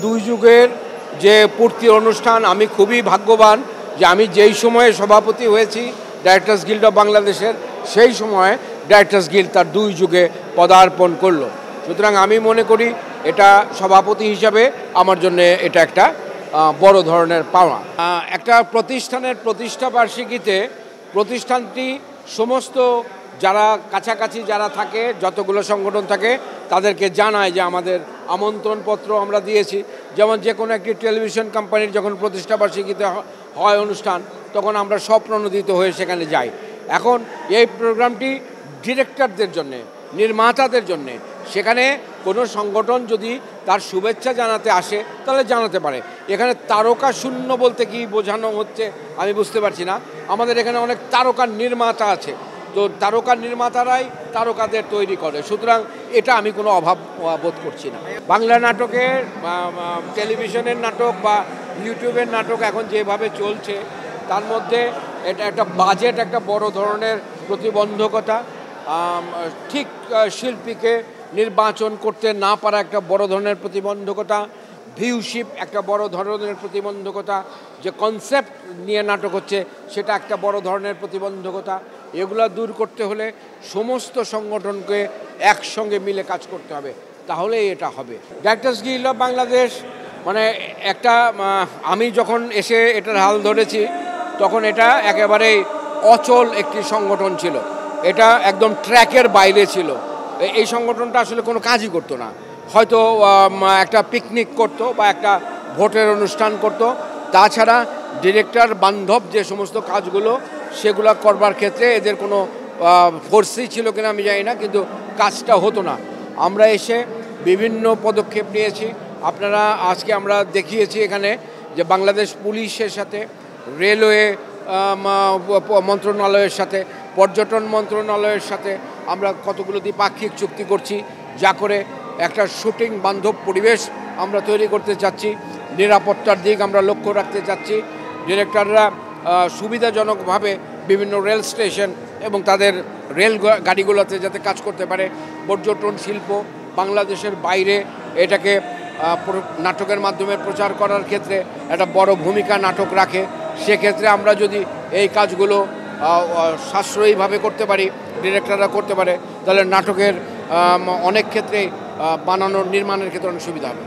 দুই যুগের যে পূর্তি অনুষ্ঠান, আমি খুবই ভাগ্যবান যে আমি যেই সময়ে সভাপতি হয়েছি ডাইরেক্টর্স গিল্ড অফ বাংলাদেশের, সেই সময়ে ডাইরেক্টর্স গিল্ড তার দুই যুগে পদার্পণ করলো। সুতরাং আমি মনে করি এটা সভাপতি হিসাবে আমার জন্য এটা একটা বড় ধরনের পাওয়া। একটা প্রতিষ্ঠানের প্রতিষ্ঠা বার্ষিকীতে প্রতিষ্ঠানটি সমস্ত যারা কাছাকাছি যারা থাকে, যতগুলো সংগঠন থাকে, তাদেরকে জানায় যে আমাদের আমন্ত্রণপত্র আমরা দিয়েছি। যেমন যে কোনো একটি টেলিভিশন কোম্পানির যখন প্রতিষ্ঠা বার্ষিকীতে হয় অনুষ্ঠান, তখন আমরা স্বপ্রণোদিত হয়ে সেখানে যাই। এখন এই প্রোগ্রামটি ডিরেক্টরদের জন্যে, নির্মাতাদের জন্যে, সেখানে কোনো সংগঠন যদি তার শুভেচ্ছা জানাতে আসে তাহলে জানাতে পারে। এখানে তারকা শূন্য বলতে কি বোঝানো হচ্ছে আমি বুঝতে পারছি না। আমাদের এখানে অনেক তারকার নির্মাতা আছে, তো তারকার নির্মাতারাই তারকাদের তৈরি করে, সুতরাং এটা আমি কোনো অভাব বোধ করছি না। বাংলা নাটকের, টেলিভিশনের নাটক বা ইউটিউবের নাটক এখন যেভাবে চলছে, তার মধ্যে এটা একটা বাজেট, একটা বড় ধরনের প্রতিবন্ধকতা, ঠিক শিল্পীকে নির্বাচন করতে না পারা একটা বড় ধরনের প্রতিবন্ধকতা, ভিউশিপ একটা বড় ধরনের প্রতিবন্ধকতা, যে কনসেপ্ট নিয়ে নাটক হচ্ছে সেটা একটা বড় ধরনের প্রতিবন্ধকতা। এগুলা দূর করতে হলে সমস্ত সংগঠনকে একসঙ্গে মিলে কাজ করতে হবে, তাহলেই এটা হবে। ডাইরেক্টর্স গিল্ড অফ বাংলাদেশ মানে একটা, আমি যখন এসে এটার হাল ধরেছি তখন এটা একেবারেই অচল একটি সংগঠন ছিল, এটা একদম ট্র্যাকের বাইরে ছিল। এই সংগঠনটা আসলে কোনো কাজই করতো না, হয়তো একটা পিকনিক করতো বা একটা ভোটের অনুষ্ঠান করতো, তাছাড়া ডিরেক্টর বান্ধব যে সমস্ত কাজগুলো সেগুলো করবার ক্ষেত্রে এদের কোনো ফোর্সই ছিল কিনা আমি জানি না, কিন্তু কাজটা হতো না। আমরা এসে বিভিন্ন পদক্ষেপ নিয়েছি। আপনারা আজকে আমরা দেখিয়েছি এখানে যে বাংলাদেশ পুলিশের সাথে, রেলওয়ে মন্ত্রণালয়ের সাথে, পর্যটন মন্ত্রণালয়ের সাথে আমরা কতগুলো দ্বিপাক্ষিক চুক্তি করছি, যা করে একটা শুটিং বান্ধব পরিবেশ আমরা তৈরি করতে চাচ্ছি। নিরাপত্তার দিক আমরা লক্ষ্য রাখতে চাচ্ছি। ডিরেক্টররা সুবিধাজনকভাবে বিভিন্ন রেল স্টেশন এবং তাদের রেল গাড়িগুলোতে যাতে কাজ করতে পারে। পর্যটন শিল্প বাংলাদেশের বাইরে এটাকে নাটকের মাধ্যমে প্রচার করার ক্ষেত্রে একটা বড় ভূমিকা নাটক রাখে। সেক্ষেত্রে আমরা যদি এই কাজগুলো সাশ্রয়ীভাবে করতে পারি, ডিরেক্টররা করতে পারে, তাহলে নাটকের অনেক ক্ষেত্রে বানানোর, নির্মাণের ক্ষেত্রে অনেক সুবিধা হবে।